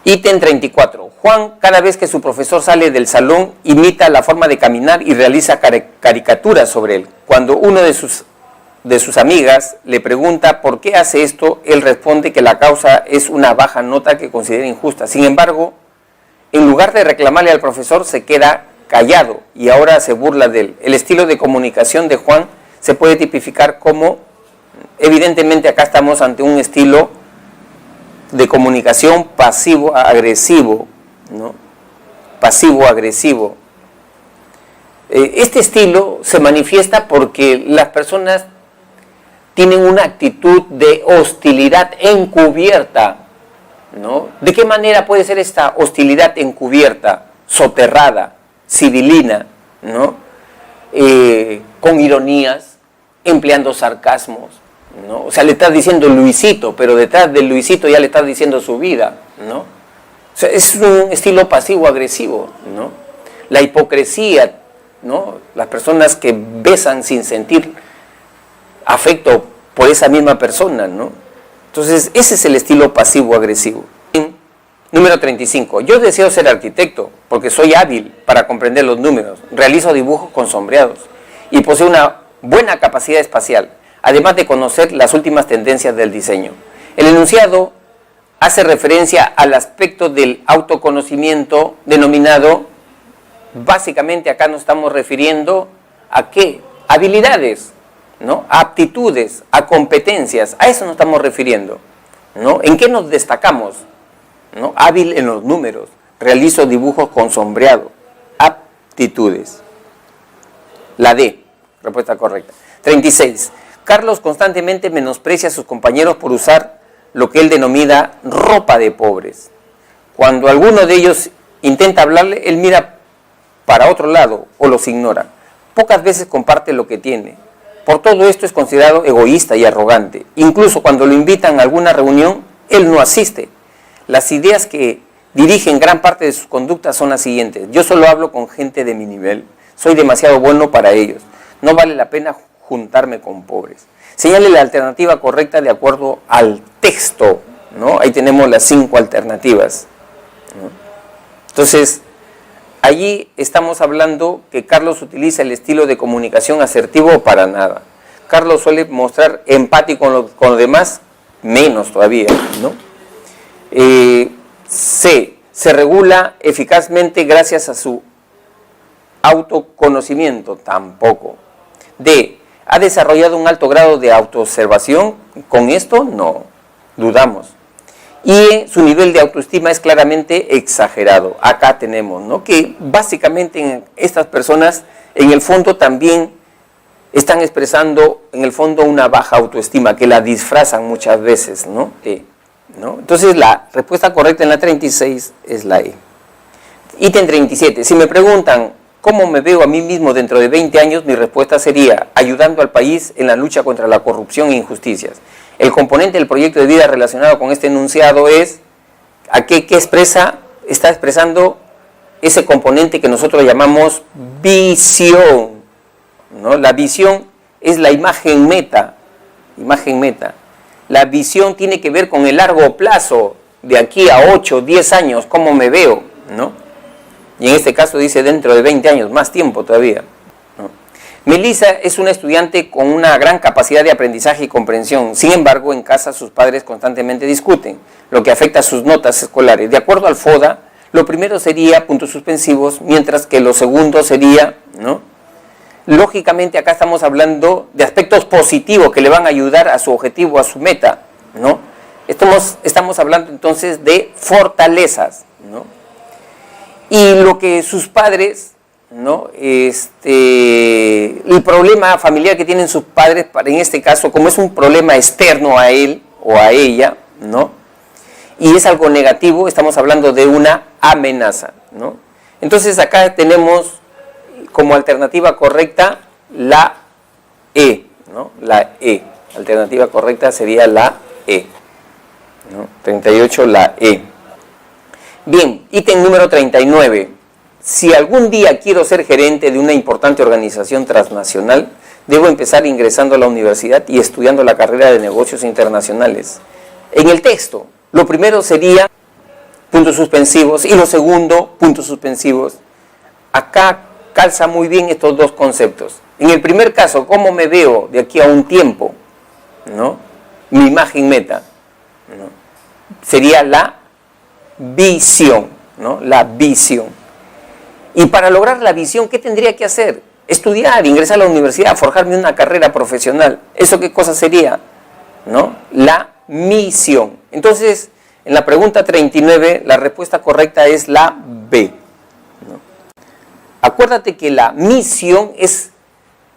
Ítem 34. Juan, cada vez que su profesor sale del salón, imita la forma de caminar y realiza caricaturas sobre él. Cuando uno de sus amigas le pregunta por qué hace esto, él responde que la causa es una baja nota que considera injusta. Sin embargo, en lugar de reclamarle al profesor, se queda callado y ahora se burla de él. El estilo de comunicación de Juan se puede tipificar como, evidentemente acá estamos ante un estilo de comunicación pasivo-agresivo, ¿no? Pasivo-agresivo. Este estilo se manifiesta porque las personas tienen una actitud de hostilidad encubierta, ¿no? ¿De qué manera puede ser esta hostilidad encubierta, soterrada, sibilina, ¿no? Con ironías, empleando sarcasmos, ¿no? O sea, le estás diciendo Luisito, pero detrás de Luisito ya le estás diciendo su vida, ¿no? O sea, es un estilo pasivo-agresivo, ¿no? La hipocresía, ¿no? Las personas que besan sin sentir afecto por esa misma persona, ¿no? Entonces, ese es el estilo pasivo-agresivo. Número 35. Yo deseo ser arquitecto porque soy hábil para comprender los números, realizo dibujos con sombreados y poseo una buena capacidad espacial, además de conocer las últimas tendencias del diseño. El enunciado hace referencia al aspecto del autoconocimiento denominado, básicamente acá nos estamos refiriendo a ¿qué? Habilidades, ¿no? A aptitudes, a competencias, a eso nos estamos refiriendo, ¿no? ¿En qué nos destacamos? ¿No? Hábil en los números, realizo dibujos con sombreado, aptitudes. La D, respuesta correcta. 36. Carlos constantemente menosprecia a sus compañeros por usar lo que él denomina ropa de pobres. Cuando alguno de ellos intenta hablarle, él mira para otro lado o los ignora. Pocas veces comparte lo que tiene. Por todo esto es considerado egoísta y arrogante. Incluso cuando lo invitan a alguna reunión, él no asiste. Las ideas que dirigen gran parte de sus conductas son las siguientes. Yo solo hablo con gente de mi nivel. Soy demasiado bueno para ellos. No vale la pena juntarme con pobres. Señale la alternativa correcta de acuerdo al texto, ¿no? Ahí tenemos las 5 alternativas, ¿no? Entonces, allí estamos hablando que Carlos utiliza el estilo de comunicación asertivo para nada. Carlos suele mostrar empático con los demás, menos todavía, ¿no? C. Se regula eficazmente gracias a su autoconocimiento, tampoco. D. ¿Ha desarrollado un alto grado de autoobservación? Con esto, no, dudamos. Y su nivel de autoestima es claramente exagerado. Acá tenemos, ¿no? Que básicamente estas personas en el fondo también están expresando en el fondo una baja autoestima que la disfrazan muchas veces, ¿no? ¿No? Entonces la respuesta correcta en la 36 es la E. Ítem 37. Si me preguntan ¿cómo me veo a mí mismo dentro de 20 años? Mi respuesta sería ayudando al país en la lucha contra la corrupción e injusticias. El componente del proyecto de vida relacionado con este enunciado es ¿a qué expresa? Está expresando ese componente que nosotros llamamos visión, ¿no? La visión es la imagen meta. La visión tiene que ver con el largo plazo, de aquí a 8, 10 años, cómo me veo, ¿no? Y en este caso dice dentro de 20 años, más tiempo todavía, ¿no? Melissa es una estudiante con una gran capacidad de aprendizaje y comprensión. Sin embargo, en casa sus padres constantemente discuten, lo que afecta a sus notas escolares. De acuerdo al FODA, lo primero sería puntos suspensivos, mientras que lo segundo sería, ¿no? Lógicamente acá estamos hablando de aspectos positivos que le van a ayudar a su objetivo, a su meta, ¿no? Estamos hablando entonces de fortalezas, ¿no? Y lo que sus padres, ¿no? El problema familiar que tienen sus padres, en este caso, como es un problema externo a él o a ella, ¿no? y es algo negativo, estamos hablando de una amenaza, ¿no? Entonces acá tenemos como alternativa correcta la E, ¿no? La E. Alternativa correcta sería la E, ¿no? 38, la E. Bien, ítem número 39. Si algún día quiero ser gerente de una importante organización transnacional, debo empezar ingresando a la universidad y estudiando la carrera de negocios internacionales. En el texto, lo primero sería puntos suspensivos y lo segundo, puntos suspensivos. Acá calza muy bien estos dos conceptos. En el primer caso, ¿cómo me veo de aquí a un tiempo? ¿No? Mi imagen meta, ¿no? Sería la visión, ¿no? La visión. Y para lograr la visión, ¿qué tendría que hacer? Estudiar, ingresar a la universidad, forjarme una carrera profesional. ¿Eso qué cosa sería? ¿No? La misión. Entonces, en la pregunta 39, la respuesta correcta es la B, ¿no? Acuérdate que la misión es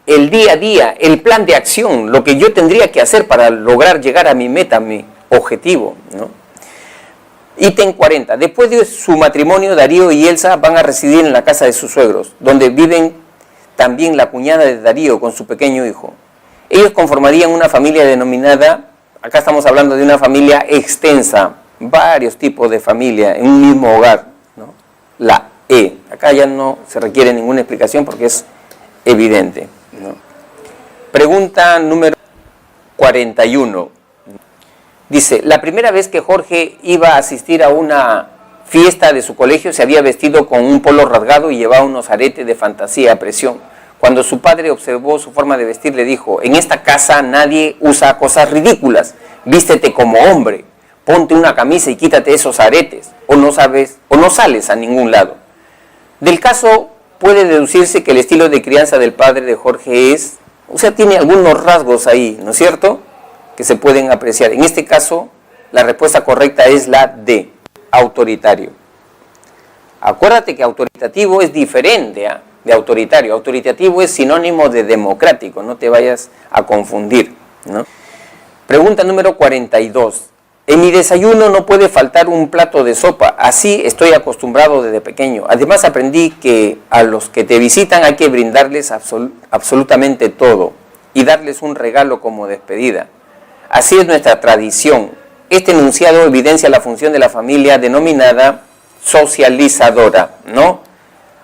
el día a día, el plan de acción, lo que yo tendría que hacer para lograr llegar a mi meta, a mi objetivo, ¿no? Ítem 40. Después de su matrimonio, Darío y Elsa van a residir en la casa de sus suegros, donde viven también la cuñada de Darío con su pequeño hijo. Ellos conformarían una familia denominada, acá estamos hablando de una familia extensa, varios tipos de familia en un mismo hogar, ¿no? La E. Acá ya no se requiere ninguna explicación porque es evidente, ¿no? Pregunta número 41. Dice, la primera vez que Jorge iba a asistir a una fiesta de su colegio se había vestido con un polo rasgado y llevaba unos aretes de fantasía a presión. Cuando su padre observó su forma de vestir, le dijo, en esta casa nadie usa cosas ridículas, vístete como hombre, ponte una camisa y quítate esos aretes, o no sales a ningún lado. Del caso puede deducirse que el estilo de crianza del padre de Jorge tiene algunos rasgos ahí, ¿no es cierto?, que se pueden apreciar. En este caso, la respuesta correcta es la D, autoritario. Acuérdate que autoritativo es diferente de autoritario. Autoritativo es sinónimo de democrático, no te vayas a confundir, ¿no? Pregunta número 42. En mi desayuno no puede faltar un plato de sopa, así estoy acostumbrado desde pequeño. Además aprendí que a los que te visitan hay que brindarles absolutamente todo y darles un regalo como despedida. Así es nuestra tradición. Este enunciado evidencia la función de la familia denominada socializadora, ¿no?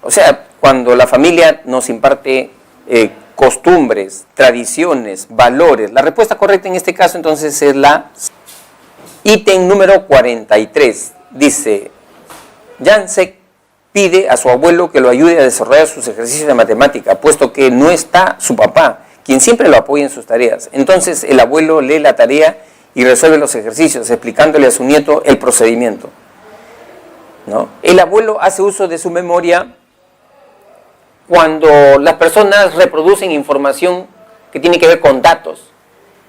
O sea, cuando la familia nos imparte costumbres, tradiciones, valores. La respuesta correcta en este caso entonces es la ítem número 43. Dice, Jansek pide a su abuelo que lo ayude a desarrollar sus ejercicios de matemática, puesto que no está su papá, quien siempre lo apoya en sus tareas. Entonces el abuelo lee la tarea y resuelve los ejercicios, explicándole a su nieto el procedimiento, ¿no? El abuelo hace uso de su memoria cuando las personas reproducen información que tiene que ver con datos,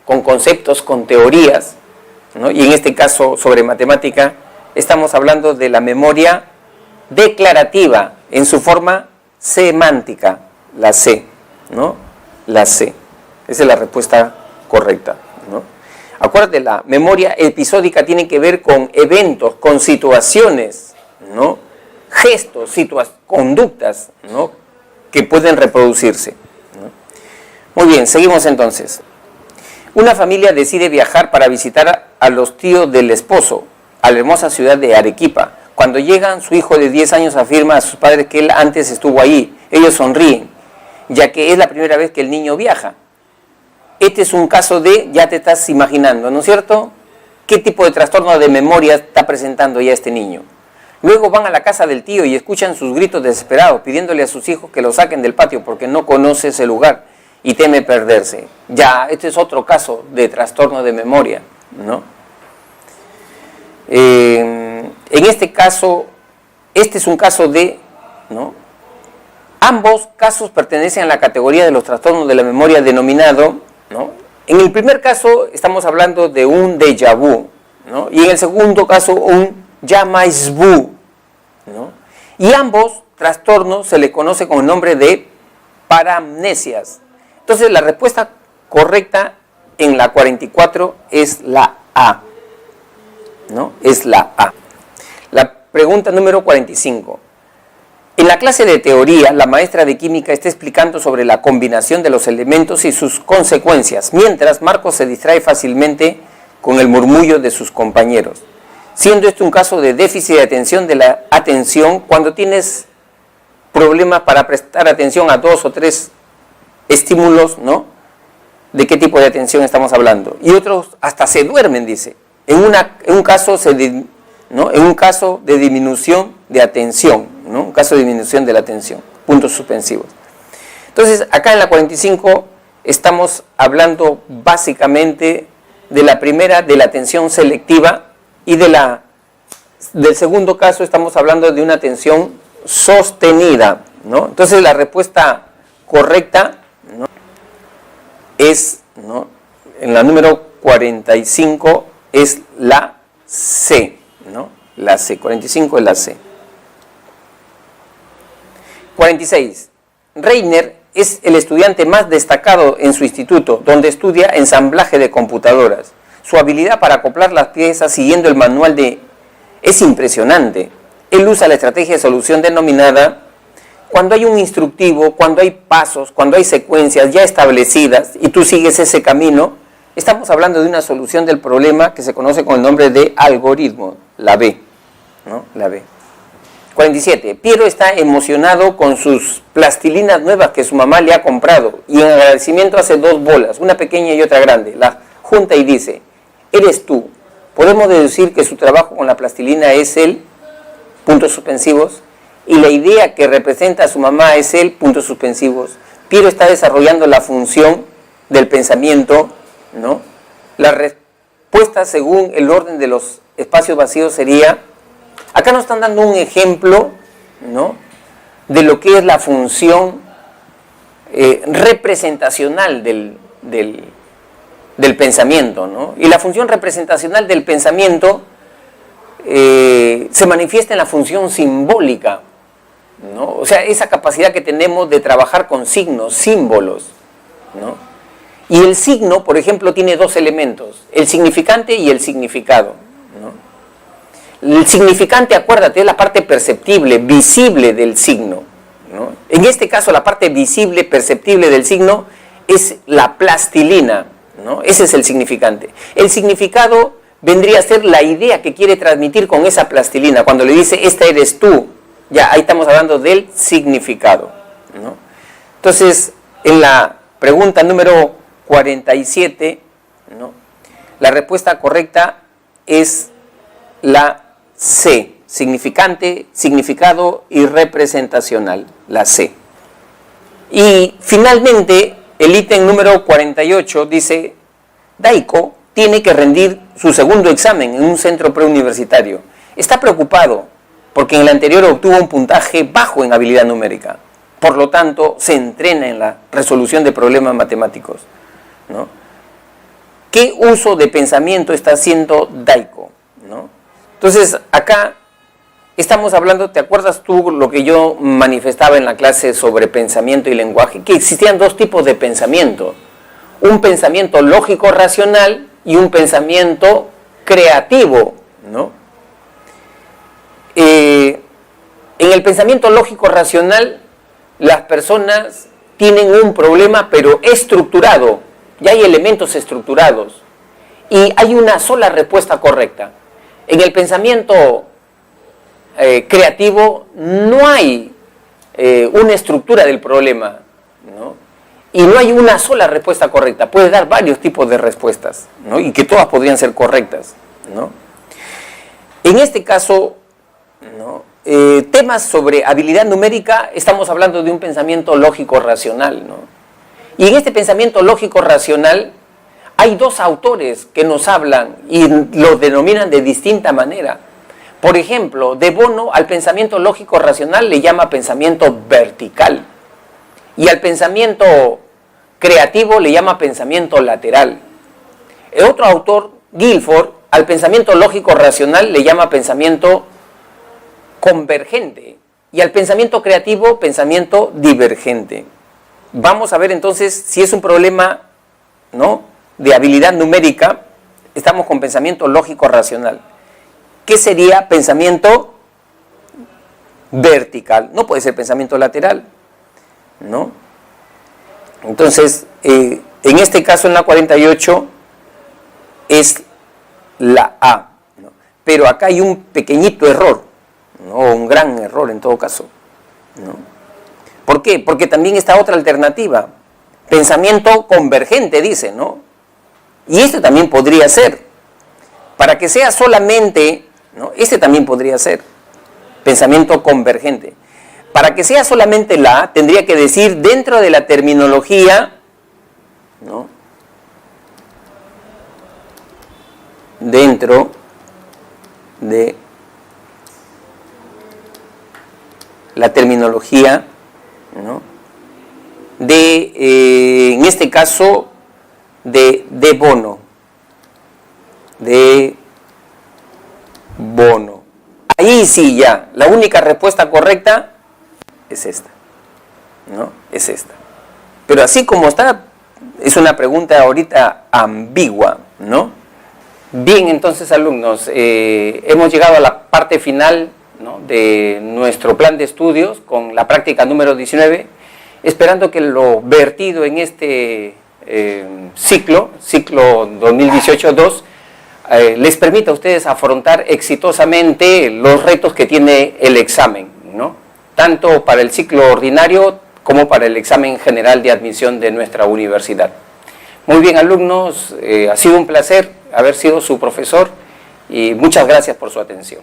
con conceptos, con teorías, ¿no? Y en este caso sobre matemática estamos hablando de la memoria declarativa en su forma semántica, la C, ¿no? La C. Esa es la respuesta correcta, ¿no? Acuérdate, la memoria episódica tiene que ver con eventos, con situaciones, ¿no? Gestos, conductas, ¿no?, que pueden reproducirse, ¿no? Muy bien, seguimos entonces. Una familia decide viajar para visitar a los tíos del esposo, a la hermosa ciudad de Arequipa. Cuando llegan, su hijo de 10 años afirma a sus padres que él antes estuvo ahí. Ellos sonríen, ya que es la primera vez que el niño viaja. Este es un caso de, ya te estás imaginando, ¿no es cierto?, qué tipo de trastorno de memoria está presentando ya este niño. Luego van a la casa del tío y escuchan sus gritos desesperados, pidiéndole a sus hijos que lo saquen del patio porque no conoce ese lugar y teme perderse. Ya, este es otro caso de trastorno de memoria, ¿no? En este caso, este es un caso de, ¿no? Ambos casos pertenecen a la categoría de los trastornos de la memoria denominado, ¿no? En el primer caso estamos hablando de un déjà vu, ¿no? Y en el segundo caso un jamais vu, ¿no? Y ambos trastornos se le conoce con el nombre de paramnesias. Entonces la respuesta correcta en la 44 es la A, ¿no? Es la A. La pregunta número 45. En la clase de teoría, la maestra de química está explicando sobre la combinación de los elementos y sus consecuencias, mientras Marcos se distrae fácilmente con el murmullo de sus compañeros, siendo esto un caso de déficit de atención de la atención cuando tienes problemas para prestar atención a 2 o 3 estímulos, ¿no? ¿De qué tipo de atención estamos hablando? Y otros hasta se duermen, dice, en un caso de disminución de atención, ¿no? Un caso de disminución de la atención, puntos suspensivos. Entonces, acá en la 45 estamos hablando básicamente de la primera, de la atención selectiva, y del segundo caso estamos hablando de una atención sostenida, ¿no? Entonces, la respuesta correcta, ¿no? Es, ¿no? En la número 45 es la C, ¿no? La C, 45 es la C. 46. Reiner es el estudiante más destacado en su instituto, donde estudia ensamblaje de computadoras. Su habilidad para acoplar las piezas siguiendo el manual es impresionante. Él usa la estrategia de solución denominada cuando hay un instructivo, cuando hay pasos, cuando hay secuencias ya establecidas y tú sigues ese camino. Estamos hablando de una solución del problema que se conoce con el nombre de algoritmo, la B, ¿no? La B. 47. Piero está emocionado con sus plastilinas nuevas que su mamá le ha comprado y en agradecimiento hace 2 bolas, una pequeña y otra grande. La junta y dice, eres tú. Podemos deducir que su trabajo con la plastilina es el, puntos suspensivos, y la idea que representa a su mamá es el, puntos suspensivos. Piero está desarrollando la función del pensamiento, ¿no? La respuesta según el orden de los espacios vacíos sería, acá nos están dando un ejemplo, ¿no? De lo que es la función representacional del pensamiento, ¿no? Y la función representacional del pensamiento se manifiesta en la función simbólica, ¿no? O sea, esa capacidad que tenemos de trabajar con signos, símbolos, ¿no? Y el signo, por ejemplo, tiene 2 elementos, el significante y el significado, ¿no? El significante, acuérdate, es la parte perceptible, visible del signo, ¿no? En este caso, la parte visible, perceptible del signo es la plastilina, ¿no? Ese es el significante. El significado vendría a ser la idea que quiere transmitir con esa plastilina. Cuando le dice, esta eres tú, ya ahí estamos hablando del significado, ¿no? Entonces, en la pregunta número 47, ¿no? La respuesta correcta es la C, significante, significado y representacional, la C. Y finalmente, el ítem número 48 dice, Daiko tiene que rendir su segundo examen en un centro preuniversitario. Está preocupado porque en el anterior obtuvo un puntaje bajo en habilidad numérica. Por lo tanto, se entrena en la resolución de problemas matemáticos, ¿no? ¿Qué uso de pensamiento está haciendo Daiko, ¿no? Entonces, acá estamos hablando, ¿te acuerdas tú lo que yo manifestaba en la clase sobre pensamiento y lenguaje? Que existían 2 tipos de pensamiento. Un pensamiento lógico-racional y un pensamiento creativo, ¿no? En el pensamiento lógico-racional, las personas tienen un problema, pero estructurado. Ya hay elementos estructurados. Y hay una sola respuesta correcta. En el pensamiento creativo no hay una estructura del problema, ¿no? Y no hay una sola respuesta correcta. Puedes dar varios tipos de respuestas, ¿no? Y que todas podrían ser correctas, ¿no? En este caso, ¿no? Temas sobre habilidad numérica, estamos hablando de un pensamiento lógico-racional, ¿no? Y en este pensamiento lógico-racional hay 2 autores que nos hablan y los denominan de distinta manera. Por ejemplo, De Bono al pensamiento lógico-racional le llama pensamiento vertical y al pensamiento creativo le llama pensamiento lateral. El otro autor, Guilford, al pensamiento lógico-racional le llama pensamiento convergente y al pensamiento creativo, pensamiento divergente. Vamos a ver entonces si es un problema, ¿no?, de habilidad numérica. Estamos con pensamiento lógico-racional. ¿qué sería pensamiento vertical? No puede ser pensamiento lateral, ¿no? Entonces, en este caso, en la 48, es la A, ¿no? Pero acá hay un pequeñito error, ¿no? Un gran error en todo caso, ¿no? ¿Por qué? Porque también está otra alternativa, pensamiento convergente, dice, ¿no? Y este también podría ser, para que sea solamente, ¿no? Este también podría ser, pensamiento convergente. Para que sea solamente la A, tendría que decir dentro de la terminología, ¿no? Dentro de la terminología, ¿no? De, en este caso, de Bono. De Bono. Ahí sí ya, la única respuesta correcta es esta, ¿no? Es esta. Pero así como está, es una pregunta ahorita ambigua, ¿no? Bien, entonces, alumnos, hemos llegado a la parte final, ¿no? De nuestro plan de estudios con la práctica número 19, esperando que lo vertido en este ciclo 2018-2, les permita a ustedes afrontar exitosamente los retos que tiene el examen, ¿no? Tanto para el ciclo ordinario como para el examen general de admisión de nuestra universidad. Muy bien, alumnos, ha sido un placer haber sido su profesor y muchas gracias por su atención.